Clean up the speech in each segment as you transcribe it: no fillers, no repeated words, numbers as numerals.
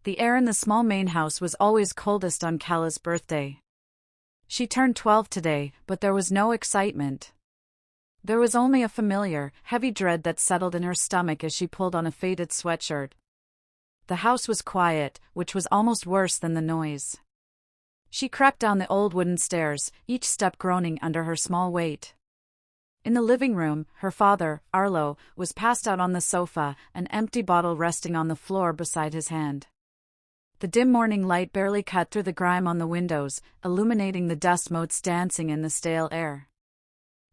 The air in the small main house was always coldest on Cala's birthday. She turned 12 today, but there was no excitement. There was only a familiar, heavy dread that settled in her stomach as she pulled on a faded sweatshirt. The house was quiet, which was almost worse than the noise. She crept down the old wooden stairs, each step groaning under her small weight. In the living room, her father, Arlo, was passed out on the sofa, an empty bottle resting on the floor beside his hand. The dim morning light barely cut through the grime on the windows, illuminating the dust motes dancing in the stale air.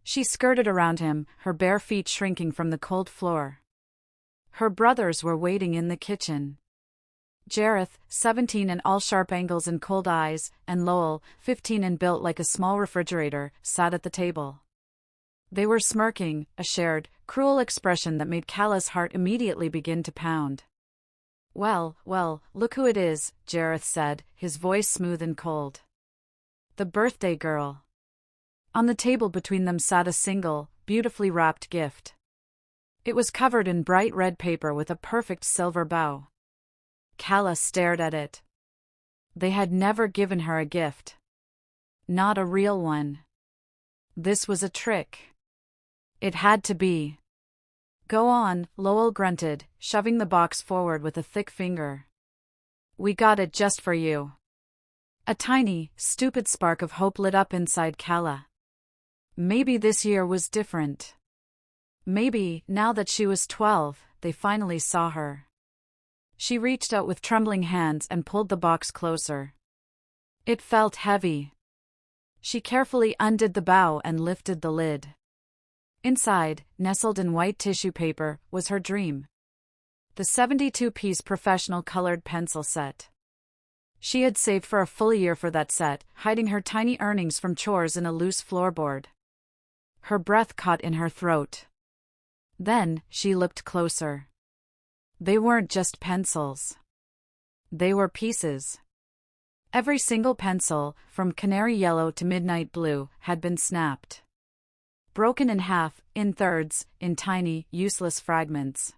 She skirted around him, her bare feet shrinking from the cold floor. Her brothers were waiting in the kitchen. Jareth, 17 and all sharp angles and cold eyes, and Lowell, 15 and built like a small refrigerator, sat at the table. They were smirking, a shared, cruel expression that made Cala's heart immediately begin to pound. Well, look who it is, Jareth said, his voice smooth and cold. The birthday girl. On the table between them sat a single, beautifully wrapped gift. It was covered in bright red paper with a perfect silver bow. Cala stared at it. They had never given her a gift. Not a real one. This was a trick. It had to be. Go on, Lowell grunted, shoving the box forward with a thick finger. We got it just for you. A tiny, stupid spark of hope lit up inside Cala. Maybe this year was different. Maybe, now that she was 12, they finally saw her. She reached out with trembling hands and pulled the box closer. It felt heavy. She carefully undid the bow and lifted the lid. Inside, nestled in white tissue paper, was her dream. The 72-piece professional colored pencil set. She had saved for a full year for that set, hiding her tiny earnings from chores in a loose floorboard. Her breath caught in her throat. Then, she looked closer. They weren't just pencils. They were pieces. Every single pencil, from canary yellow to midnight blue, had been snapped. Broken in half, in thirds, in tiny, useless fragments.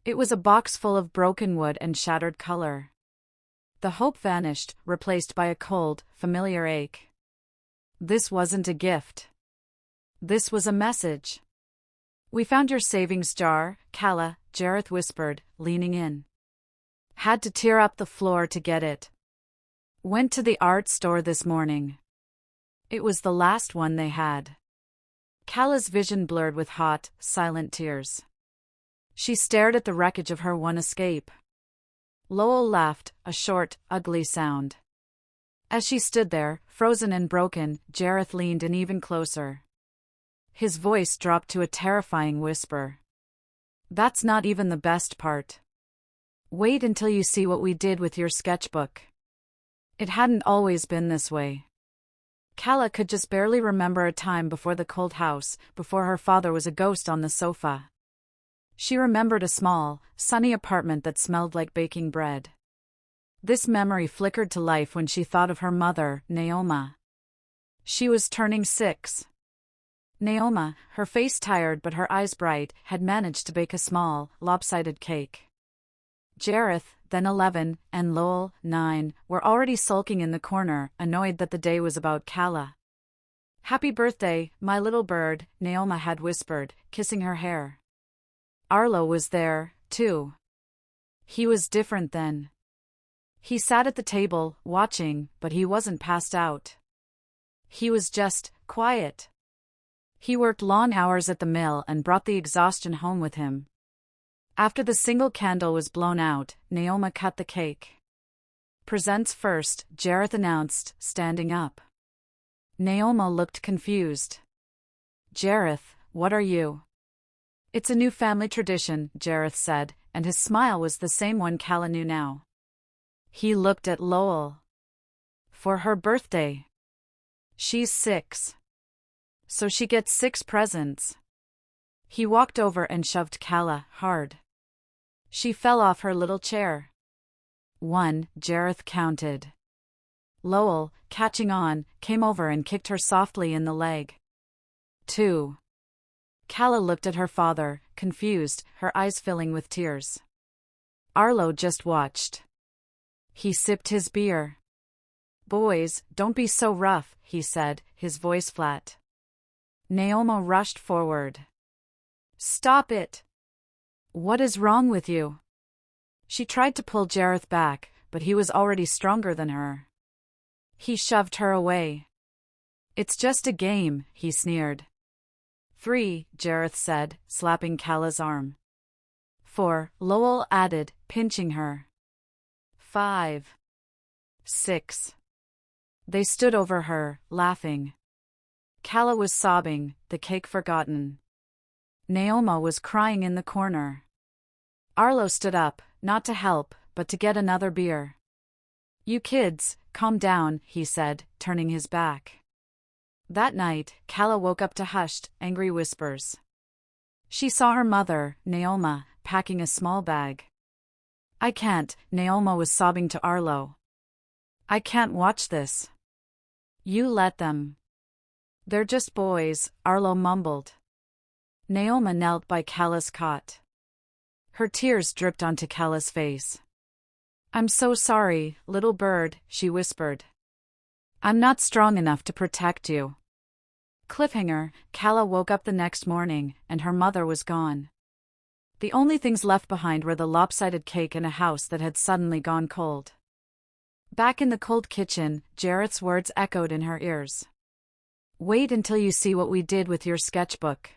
It was a box full of broken wood and shattered color. The hope vanished, replaced by a cold, familiar ache. This wasn't a gift. This was a message. We found your savings jar, Cala, Jareth whispered, leaning in. Had to tear up the floor to get it. Went to the art store this morning. It was the last one they had. Cala's vision blurred with hot, silent tears. She stared at the wreckage of her one escape. Lowell laughed, a short, ugly sound. As she stood there, frozen and broken, Jareth leaned in even closer. His voice dropped to a terrifying whisper. That's not even the best part. Wait until you see what we did with your sketchbook. It hadn't always been this way. Cala could just barely remember a time before the cold house, before her father was a ghost on the sofa. She remembered a small, sunny apartment that smelled like baking bread. This memory flickered to life when she thought of her mother, Naoma. She was turning 6. Naoma, her face tired but her eyes bright, had managed to bake a small, lopsided cake. Jareth, then 11, and Lowell, 9, were already sulking in the corner, annoyed that the day was about Cala. Happy birthday, my little bird, Naoma had whispered, kissing her hair. Arlo was there, too. He was different then. He sat at the table, watching, but he wasn't passed out. He was just quiet. He worked long hours at the mill and brought the exhaustion home with him. After the single candle was blown out, Naoma cut the cake. Presents first, Jareth announced, standing up. Naoma looked confused. Jareth, what are you? It's a new family tradition, Jareth said, and his smile was the same one Cala knew now. He looked at Lowell. For her birthday. She's 6. So she gets 6 presents. He walked over and shoved Cala hard. She fell off her little chair. 1, Jareth counted. Lowell, catching on, came over and kicked her softly in the leg. 2. Cala looked at her father, confused, her eyes filling with tears. Arlo just watched. He sipped his beer. "Boys, don't be so rough," he said, his voice flat. Naoma rushed forward. "Stop it! What is wrong with you?" She tried to pull Jareth back, but he was already stronger than her. He shoved her away. "It's just a game," he sneered. "3, Jareth said, slapping Calla's arm. 4, Lowell added, pinching her. 5. 6. They stood over her, laughing. Calla was sobbing, the cake forgotten. Naoma was crying in the corner. Arlo stood up, not to help, but to get another beer. "You kids, calm down," he said, turning his back. That night, Calla woke up to hushed, angry whispers. She saw her mother, Naoma, packing a small bag. "I can't," Naoma was sobbing to Arlo. "I can't watch this." "You let them. They're just boys," Arlo mumbled. Naoma knelt by Calla's cot. Her tears dripped onto Calla's face. "I'm so sorry, little bird," she whispered. "I'm not strong enough to protect you." Cliffhanger, Calla woke up the next morning, and her mother was gone. The only things left behind were the lopsided cake and a house that had suddenly gone cold. Back in the cold kitchen, Jareth's words echoed in her ears. "Wait until you see what we did with your sketchbook."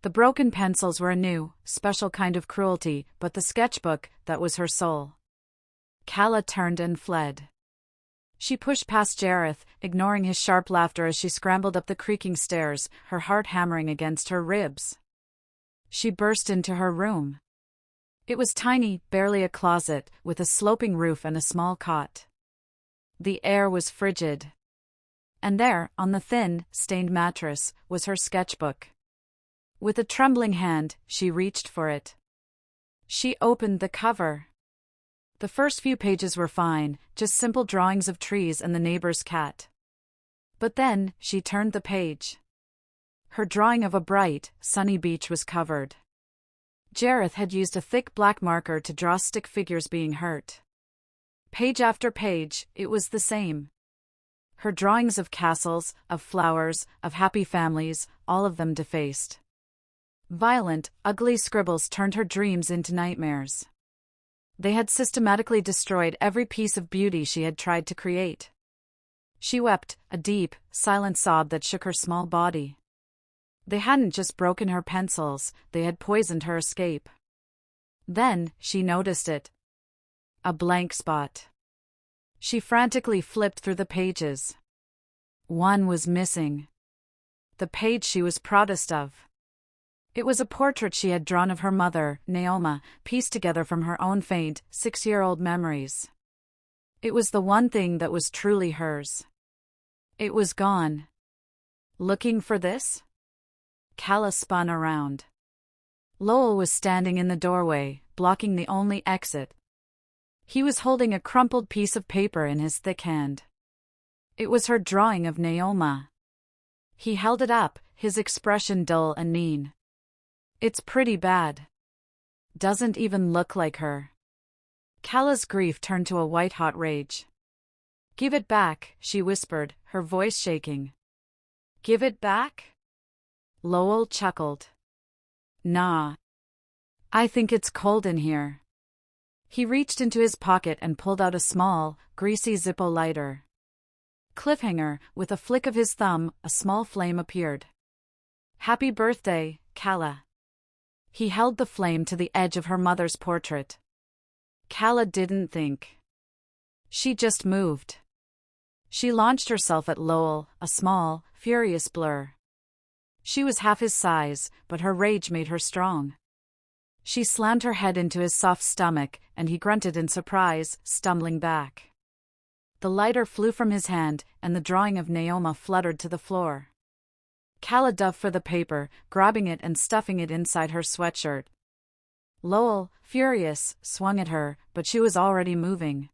The broken pencils were a new, special kind of cruelty, but the sketchbook, that was her soul. Calla turned and fled. She pushed past Jareth, ignoring his sharp laughter as she scrambled up the creaking stairs, her heart hammering against her ribs. She burst into her room. It was tiny, barely a closet, with a sloping roof and a small cot. The air was frigid. And there, on the thin, stained mattress, was her sketchbook. With a trembling hand, she reached for it. She opened the cover. The first few pages were fine, just simple drawings of trees and the neighbor's cat. But then, she turned the page. Her drawing of a bright, sunny beach was covered. Jareth had used a thick black marker to draw stick figures being hurt. Page after page, it was the same. Her drawings of castles, of flowers, of happy families, all of them defaced. Violent, ugly scribbles turned her dreams into nightmares. They had systematically destroyed every piece of beauty she had tried to create. She wept, a deep, silent sob that shook her small body. They hadn't just broken her pencils, they had poisoned her escape. Then, she noticed it. A blank spot. She frantically flipped through the pages. One was missing. The page she was proudest of. It was a portrait she had drawn of her mother, Naoma, pieced together from her own faint, 6-year-old memories. It was the one thing that was truly hers. It was gone. Looking for this? Calla spun around. Lowell was standing in the doorway, blocking the only exit. He was holding a crumpled piece of paper in his thick hand. It was her drawing of Naoma. He held it up, his expression dull and mean. "It's pretty bad. Doesn't even look like her." Calla's grief turned to a white-hot rage. "Give it back," she whispered, her voice shaking. "Give it back?" Lowell chuckled. "Nah. I think it's cold in here." He reached into his pocket and pulled out a small, greasy Zippo lighter. Cliffhanger, with a flick of his thumb, a small flame appeared. "Happy birthday, Calla." He held the flame to the edge of her mother's portrait. Calla didn't think. She just moved. She launched herself at Lowell, a small, furious blur. She was half his size, but her rage made her strong. She slammed her head into his soft stomach, and he grunted in surprise, stumbling back. The lighter flew from his hand, and the drawing of Naoma fluttered to the floor. Calla dove for the paper, grabbing it and stuffing it inside her sweatshirt. Lowell, furious, swung at her, but she was already moving.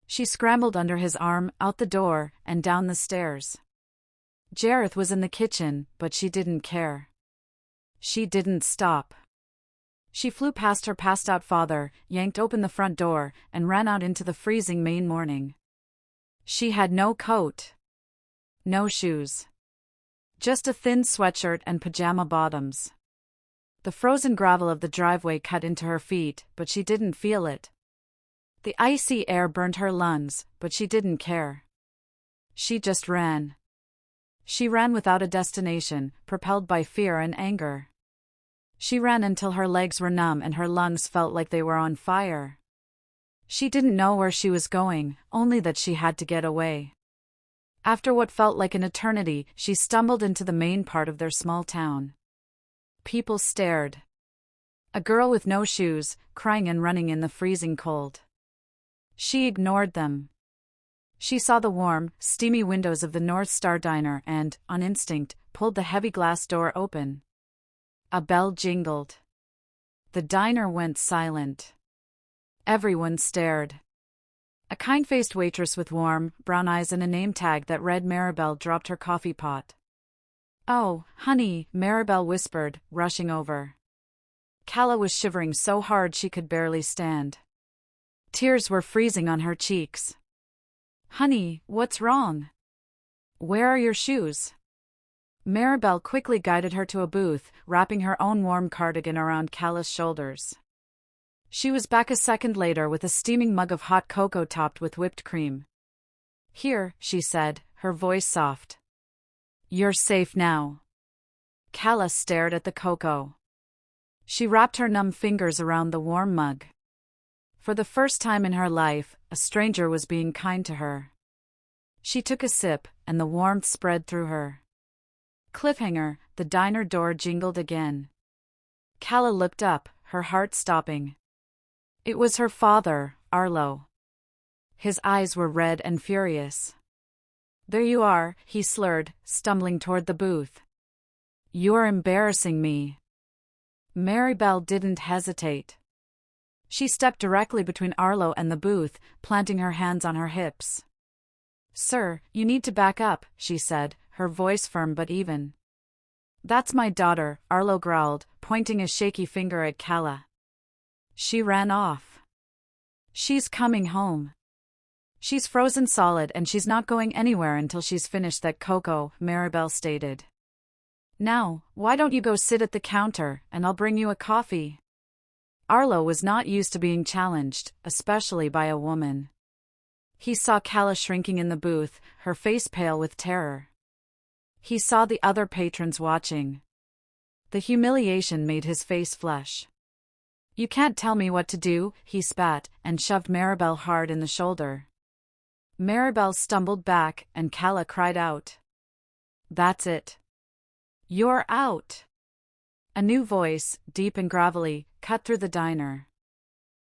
She scrambled under his arm, out the door, and down the stairs. Jareth was in the kitchen, but she didn't care. She didn't stop. She flew past her passed-out father, yanked open the front door, and ran out into the freezing Maine morning. She had no coat. No shoes. Just a thin sweatshirt and pajama bottoms. The frozen gravel of the driveway cut into her feet, but she didn't feel it. The icy air burned her lungs, but she didn't care. She just ran. She ran without a destination, propelled by fear and anger. She ran until her legs were numb and her lungs felt like they were on fire. She didn't know where she was going, only that she had to get away. After what felt like an eternity, she stumbled into the main part of their small town. People stared. A girl with no shoes, crying and running in the freezing cold. She ignored them. She saw the warm, steamy windows of the North Star Diner and, on instinct, pulled the heavy glass door open. A bell jingled. The diner went silent. Everyone stared. A kind-faced waitress with warm, brown eyes and a name tag that read Maribel dropped her coffee pot. "Oh, honey," Maribel whispered, rushing over. Calla was shivering so hard she could barely stand. Tears were freezing on her cheeks. "Honey, what's wrong? Where are your shoes?" Maribel quickly guided her to a booth, wrapping her own warm cardigan around Calla's shoulders. She was back a second later with a steaming mug of hot cocoa topped with whipped cream. "Here," she said, her voice soft. "You're safe now." Calla stared at the cocoa. She wrapped her numb fingers around the warm mug. For the first time in her life, a stranger was being kind to her. She took a sip, and the warmth spread through her. Cliffhanger, the diner door jingled again. Calla looked up, her heart stopping. It was her father, Arlo. His eyes were red and furious. "There you are," he slurred, stumbling toward the booth. "You're embarrassing me." Maribel didn't hesitate. She stepped directly between Arlo and the booth, planting her hands on her hips. "Sir, you need to back up," she said, her voice firm but even. "That's my daughter," Arlo growled, pointing a shaky finger at Calla. She ran off. "She's coming home. She's frozen solid and she's not going anywhere until she's finished that cocoa," Maribel stated. "Now, why don't you go sit at the counter, and I'll bring you a coffee?" Arlo was not used to being challenged, especially by a woman. He saw Calla shrinking in the booth, her face pale with terror. He saw the other patrons watching. The humiliation made his face flush. "You can't tell me what to do," he spat, and shoved Maribel hard in the shoulder. Maribel stumbled back, and Calla cried out. "That's it. You're out." A new voice, deep and gravelly, cut through the diner.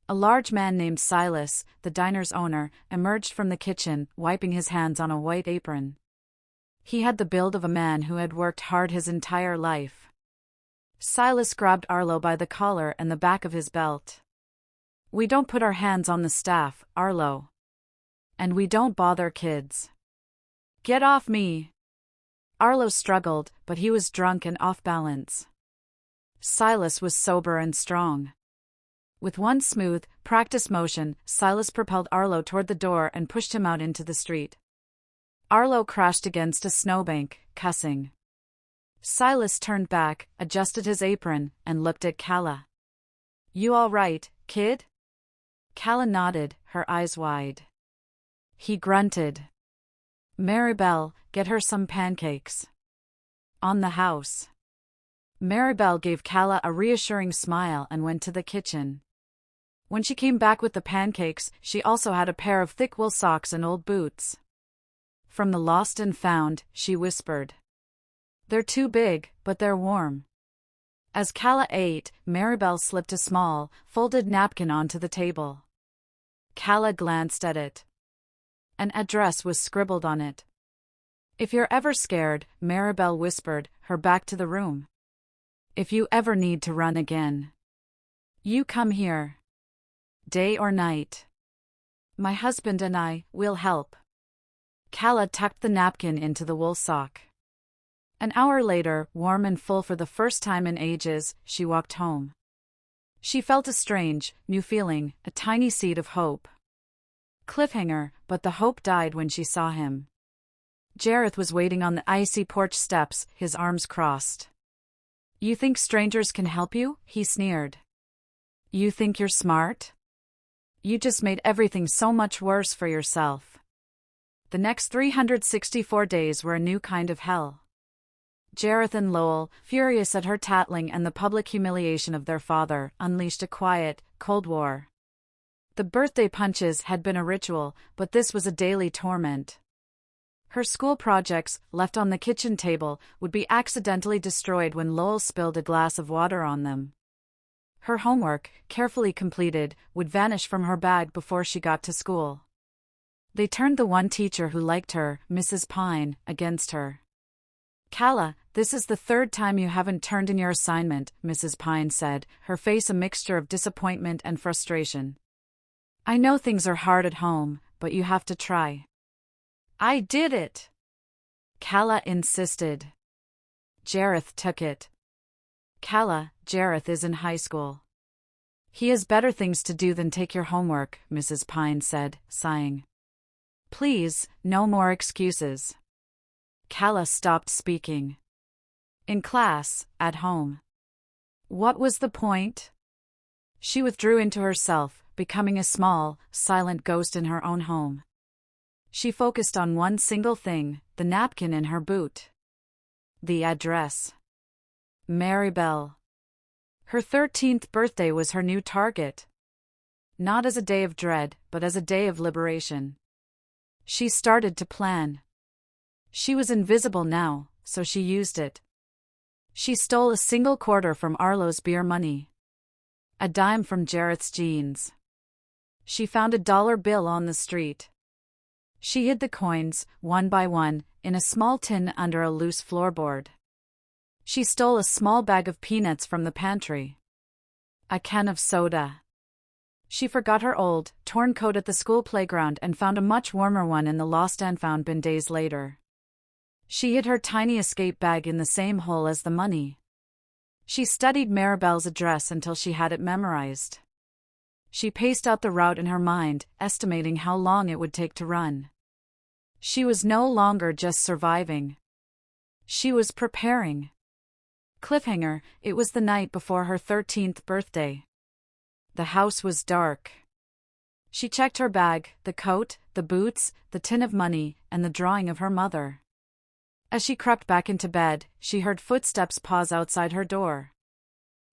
A large man named Silas, the diner's owner, emerged from the kitchen, wiping his hands on a white apron. He had the build of a man who had worked hard his entire life. Silas grabbed Arlo by the collar and the back of his belt. "We don't put our hands on the staff, Arlo. And we don't bother kids. Get off me." Arlo struggled, but he was drunk and off balance. Silas was sober and strong. With one smooth, practiced motion, Silas propelled Arlo toward the door and pushed him out into the street. Arlo crashed against a snowbank, cussing. Silas turned back, adjusted his apron, and looked at Calla. "You all right, kid?" Calla nodded, her eyes wide. He grunted. "Maribel, get her some pancakes." "On the house." Maribel gave Calla a reassuring smile and went to the kitchen. When she came back with the pancakes, she also had a pair of thick wool socks and old boots. "From the lost and found," she whispered. "They're too big, but they're warm." As Calla ate, Maribel slipped a small, folded napkin onto the table. Calla glanced at it. An address was scribbled on it. "If you're ever scared," Maribel whispered, her back to the room. "If you ever need to run again, you come here. Day or night. My husband and I will help." Calla tucked the napkin into the wool sock. An hour later, warm and full for the first time in ages, she walked home. She felt a strange, new feeling, a tiny seed of hope. Cliffhanger, but the hope died when she saw him. Jareth was waiting on the icy porch steps, his arms crossed. "You think strangers can help you?" he sneered. "You think you're smart? You just made everything so much worse for yourself." The next 364 days were a new kind of hell. Jareth and Lowell, furious at her tattling and the public humiliation of their father, unleashed a quiet, cold war. The birthday punches had been a ritual, but this was a daily torment. Her school projects, left on the kitchen table, would be accidentally destroyed when Lowell spilled a glass of water on them. Her homework, carefully completed, would vanish from her bag before she got to school. They turned the one teacher who liked her, Mrs. Pine, against her. "Calla, this is the third time you haven't turned in your assignment," Mrs. Pine said, her face a mixture of disappointment and frustration. "I know things are hard at home, but you have to try." "I did it," Calla insisted. Jareth took it. "Calla, Jareth is in high school. He has better things to do than take your homework," Mrs. Pine said, sighing. "Please, no more excuses." Calla stopped speaking. In class, at home. What was the point? She withdrew into herself, becoming a small, silent ghost in her own home. She focused on one single thing, the napkin in her boot. The address. Maribel. Her 13th birthday was her new target. Not as a day of dread, but as a day of liberation. She started to plan. She was invisible now, so she used it. She stole a single quarter from Arlo's beer money. A dime from Jareth's jeans. She found a dollar bill on the street. She hid the coins, one by one, in a small tin under a loose floorboard. She stole a small bag of peanuts from the pantry. A can of soda. She forgot her old, torn coat at the school playground and found a much warmer one in the lost and found bin days later. She hid her tiny escape bag in the same hole as the money. She studied Maribel's address until she had it memorized. She paced out the route in her mind, estimating how long it would take to run. She was no longer just surviving. She was preparing. Cliffhanger, it was the night before her 13th birthday. The house was dark. She checked her bag, the coat, the boots, the tin of money, and the drawing of her mother. As she crept back into bed, she heard footsteps pause outside her door.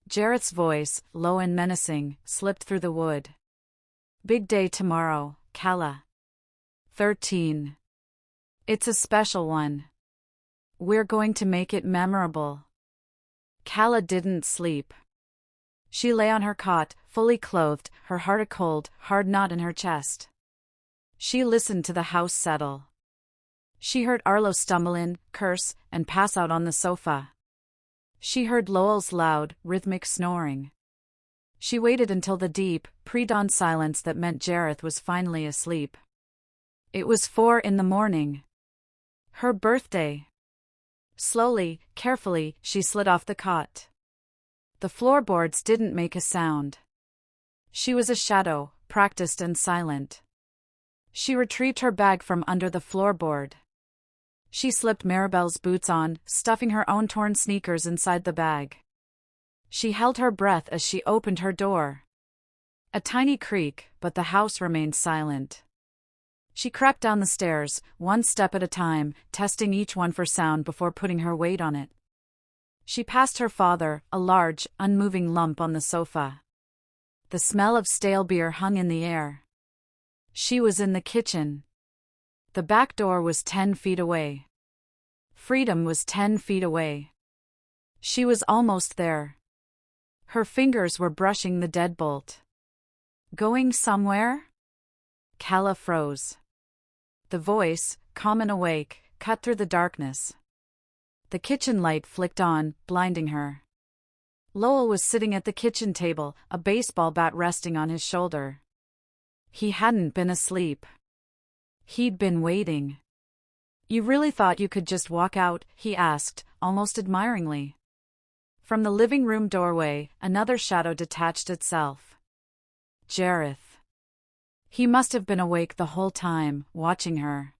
Jareth's voice, low and menacing, slipped through the wood. "Big day tomorrow, Calla. 13. It's a special one. We're going to make it memorable." Calla didn't sleep. She lay on her cot, fully clothed, her heart a cold, hard knot in her chest. She listened to the house settle. She heard Arlo stumble in, curse, and pass out on the sofa. She heard Lowell's loud, rhythmic snoring. She waited until the deep, pre-dawn silence that meant Jareth was finally asleep. It was 4 a.m. Her birthday. Slowly, carefully, she slid off the cot. The floorboards didn't make a sound. She was a shadow, practiced and silent. She retrieved her bag from under the floorboard. She slipped Maribel's boots on, stuffing her own torn sneakers inside the bag. She held her breath as she opened her door. A tiny creak, but the house remained silent. She crept down the stairs, one step at a time, testing each one for sound before putting her weight on it. She passed her father, a large, unmoving lump on the sofa. The smell of stale beer hung in the air. She was in the kitchen. The back door was 10 feet away. Freedom was 10 feet away. She was almost there. Her fingers were brushing the deadbolt. "Going somewhere?" Calla froze. The voice, calm and awake, cut through the darkness. The kitchen light flicked on, blinding her. Lowell was sitting at the kitchen table, a baseball bat resting on his shoulder. He hadn't been asleep. He'd been waiting. "You really thought you could just walk out?" he asked, almost admiringly. From the living room doorway, another shadow detached itself. Jareth. He must have been awake the whole time, watching her.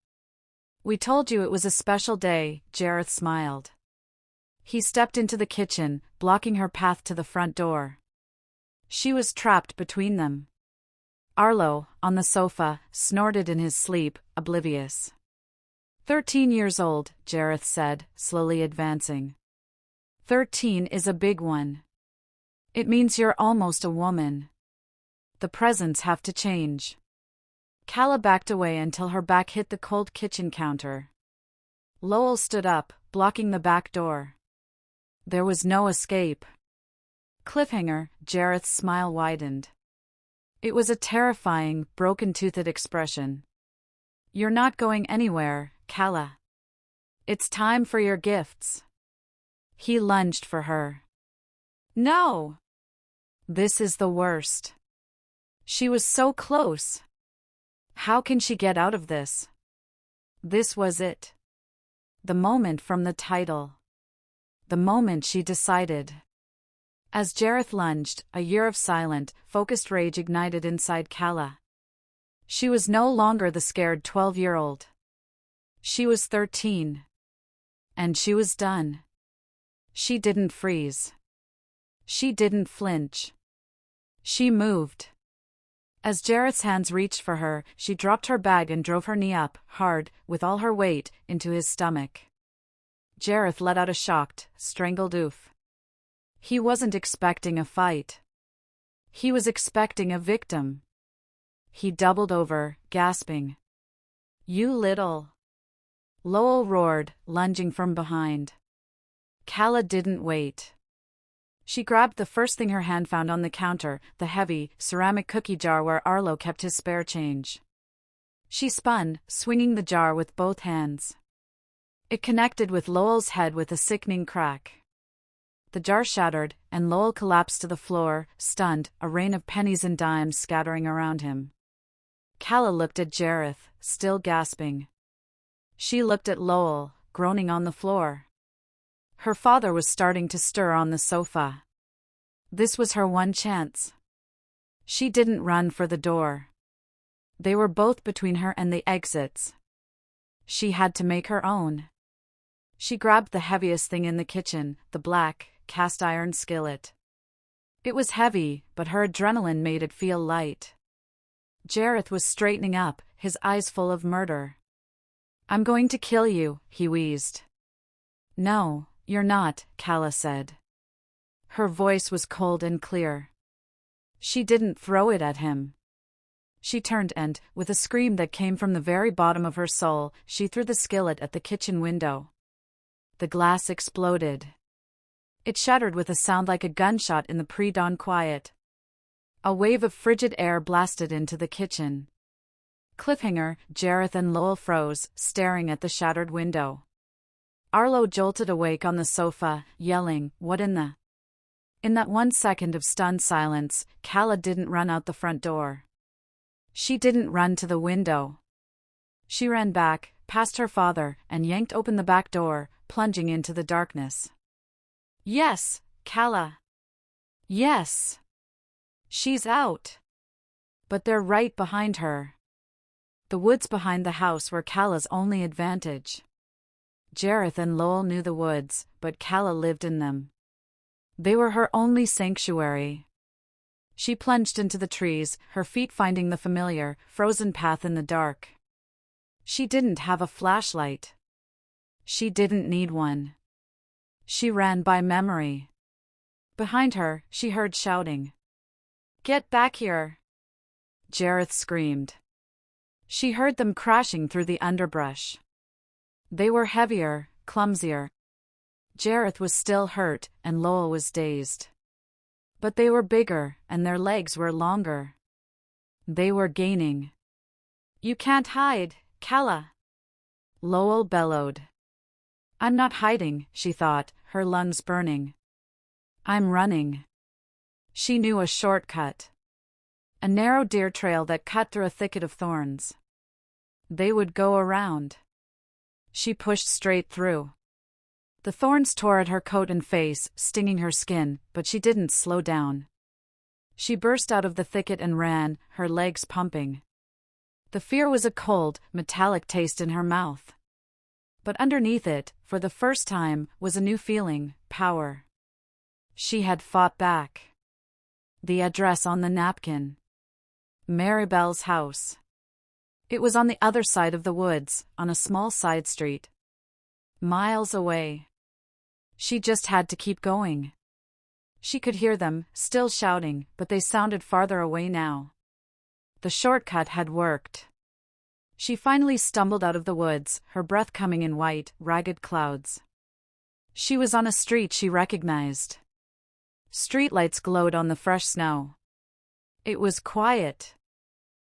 We told you it was a special day, Jareth smiled. He stepped into the kitchen, blocking her path to the front door. She was trapped between them. Arlo, on the sofa, snorted in his sleep, oblivious. 13 years old, Jareth said, slowly advancing. 13 is a big one. It means you're almost a woman. The presents have to change. Calla backed away until her back hit the cold kitchen counter. Lowell stood up, blocking the back door. There was no escape. Cliffhanger, Jareth's smile widened. It was a terrifying, broken-toothed expression. You're not going anywhere, Calla. It's time for your gifts. He lunged for her. No! This is the worst. She was so close. How can she get out of this? This was it. The moment from the title. The moment she decided. As Jareth lunged, a year of silent, focused rage ignited inside Calla. She was no longer the scared 12-year-old. She was 13. And she was done. She didn't freeze. She didn't flinch. She moved. As Jareth's hands reached for her, she dropped her bag and drove her knee up, hard, with all her weight, into his stomach. Jareth let out a shocked, strangled oof. He wasn't expecting a fight. He was expecting a victim. He doubled over, gasping. You little... Lowell roared, lunging from behind. Calla didn't wait. She grabbed the first thing her hand found on the counter, the heavy, ceramic cookie jar where Arlo kept his spare change. She spun, swinging the jar with both hands. It connected with Lowell's head with a sickening crack. The jar shattered, and Lowell collapsed to the floor, stunned, a rain of pennies and dimes scattering around him. Calla looked at Jareth, still gasping. She looked at Lowell, groaning on the floor. Her father was starting to stir on the sofa. This was her one chance. She didn't run for the door. They were both between her and the exits. She had to make her own. She grabbed the heaviest thing in the kitchen, the black, cast-iron skillet. It was heavy, but her adrenaline made it feel light. Jareth was straightening up, his eyes full of murder. I'm going to kill you, he wheezed. No, you're not, Calla said. Her voice was cold and clear. She didn't throw it at him. She turned and, with a scream that came from the very bottom of her soul, she threw the skillet at the kitchen window. The glass exploded. It shattered with a sound like a gunshot in the pre-dawn quiet. A wave of frigid air blasted into the kitchen. Cliffhanger, Jareth and Lowell froze, staring at the shattered window. Arlo jolted awake on the sofa, yelling, "What in the..." In that 1 second of stunned silence, Calla didn't run out the front door. She didn't run to the window. She ran back, past her father, and yanked open the back door, plunging into the darkness. Yes, Calla. Yes. She's out. But they're right behind her. The woods behind the house were Calla's only advantage. Jareth and Lowell knew the woods, but Calla lived in them. They were her only sanctuary. She plunged into the trees, her feet finding the familiar, frozen path in the dark. She didn't have a flashlight. She didn't need one. She ran by memory. Behind her, she heard shouting. Get back here! Jareth screamed. She heard them crashing through the underbrush. They were heavier, clumsier. Jareth was still hurt, and Lowell was dazed. But they were bigger, and their legs were longer. They were gaining. You can't hide, Calla! Lowell bellowed. I'm not hiding, she thought, her lungs burning. I'm running. She knew a shortcut. A narrow deer trail that cut through a thicket of thorns. They would go around. She pushed straight through. The thorns tore at her coat and face, stinging her skin, but she didn't slow down. She burst out of the thicket and ran, her legs pumping. The fear was a cold, metallic taste in her mouth. But underneath it, for the first time, was a new feeling: power. She had fought back. The address on the napkin. Maribel's house. It was on the other side of the woods, on a small side street. Miles away. She just had to keep going. She could hear them, still shouting, but they sounded farther away now. The shortcut had worked. She finally stumbled out of the woods, her breath coming in white, ragged clouds. She was on a street she recognized. Streetlights glowed on the fresh snow. It was quiet.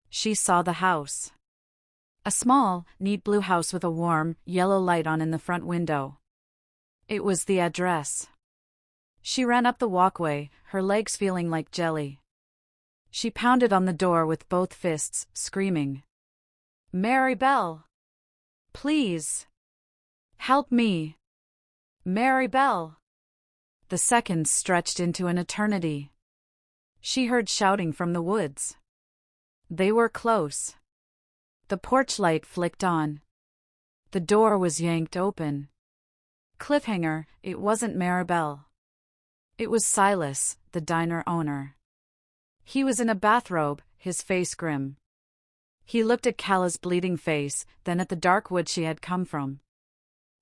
She saw the house. A small, neat blue house with a warm, yellow light on in the front window. It was the address. She ran up the walkway, her legs feeling like jelly. She pounded on the door with both fists, screaming, "Maribel! Please! Help me! Maribel!" The seconds stretched into an eternity. She heard shouting from the woods. They were close. The porch light flicked on. The door was yanked open. Cliffhanger, it wasn't Maribel. It was Silas, the diner owner. He was in a bathrobe, his face grim. He looked at Cala's bleeding face, then at the dark wood she had come from.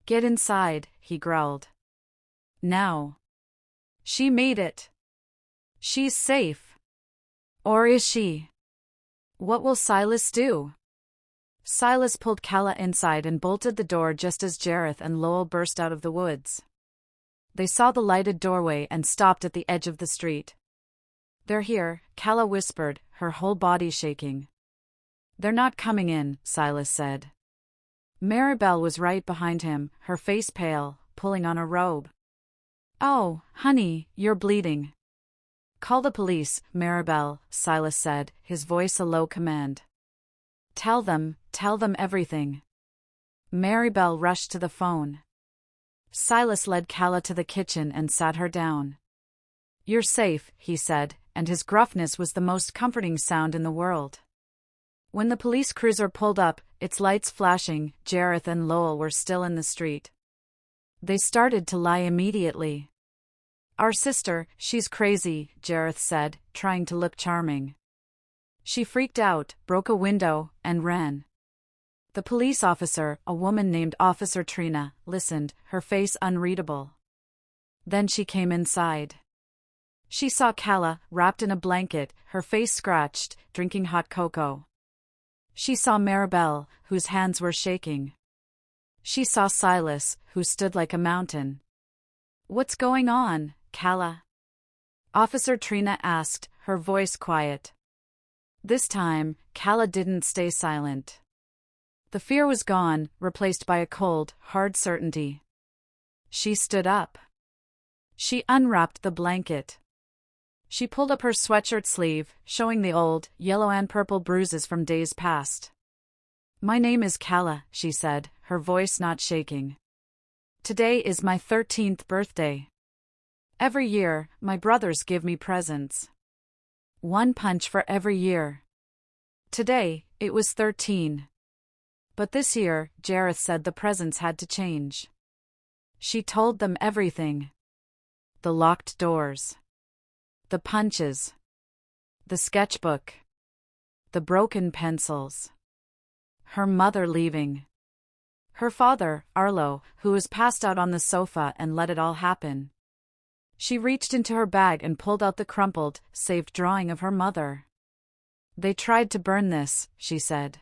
"Get inside," he growled. "Now." She made it. She's safe. Or is she? What will Silas do? Silas pulled Cala inside and bolted the door just as Jareth and Lowell burst out of the woods. They saw the lighted doorway and stopped at the edge of the street. "They're here," Cala whispered, her whole body shaking. "They're not coming in," Silas said. Maribel was right behind him, her face pale, pulling on a robe. "Oh, honey, you're bleeding." "Call the police, Maribel," Silas said, his voice a low command. Tell them everything." Maribel rushed to the phone. Silas led Cala to the kitchen and sat her down. "You're safe," he said, and his gruffness was the most comforting sound in the world. When the police cruiser pulled up, its lights flashing, Jareth and Lowell were still in the street. They started to lie immediately. "Our sister, she's crazy," Jareth said, trying to look charming. "She freaked out, broke a window, and ran." The police officer, a woman named Officer Trina, listened, her face unreadable. Then she came inside. She saw Cala, wrapped in a blanket, her face scratched, drinking hot cocoa. She saw Maribel, whose hands were shaking. She saw Silas, who stood like a mountain. "What's going on, Cala?" Officer Trina asked, her voice quiet. This time, Cala didn't stay silent. The fear was gone, replaced by a cold, hard certainty. She stood up. She unwrapped the blanket. She pulled up her sweatshirt sleeve, showing the old, yellow and purple bruises from days past. "My name is Cala," she said, her voice not shaking. "Today is my 13th birthday. Every year, my brothers give me presents. One punch for every year. Today, it was 13. But this year, Jareth said the presents had to change." She told them everything. The locked doors. The punches. The sketchbook. The broken pencils. Her mother leaving. Her father, Arlo, who was passed out on the sofa and let it all happen. She reached into her bag and pulled out the crumpled, saved drawing of her mother. "They tried to burn this," she said.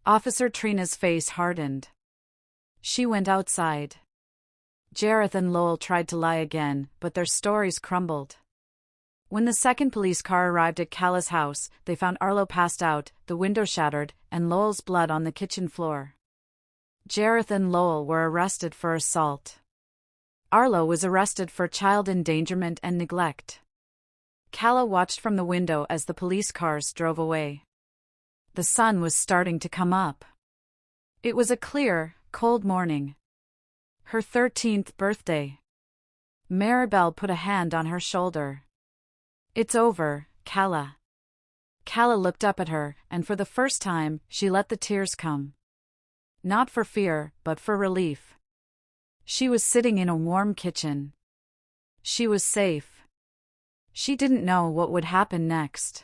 Officer Trina's face hardened. She went outside. Jareth and Lowell tried to lie again, but their stories crumbled. When the second police car arrived at Cala's house, they found Arlo passed out, the window shattered, and Lowell's blood on the kitchen floor. Jareth and Lowell were arrested for assault. Arlo was arrested for child endangerment and neglect. Cala watched from the window as the police cars drove away. The sun was starting to come up. It was a clear, cold morning. Her 13th birthday. Maribel put a hand on her shoulder. It's over, Calla. Calla looked up at her, and for the first time, she let the tears come. Not for fear, but for relief. She was sitting in a warm kitchen. She was safe. She didn't know what would happen next.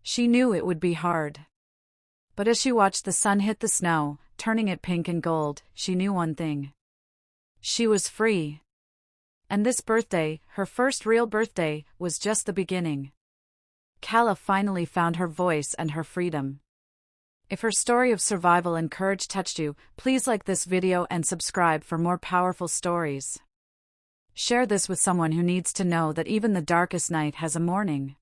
She knew it would be hard. But as she watched the sun hit the snow, turning it pink and gold, she knew one thing. She was free. And this birthday, her first real birthday, was just the beginning. Calla finally found her voice and her freedom. If her story of survival and courage touched you, please like this video and subscribe for more powerful stories. Share this with someone who needs to know that even the darkest night has a morning.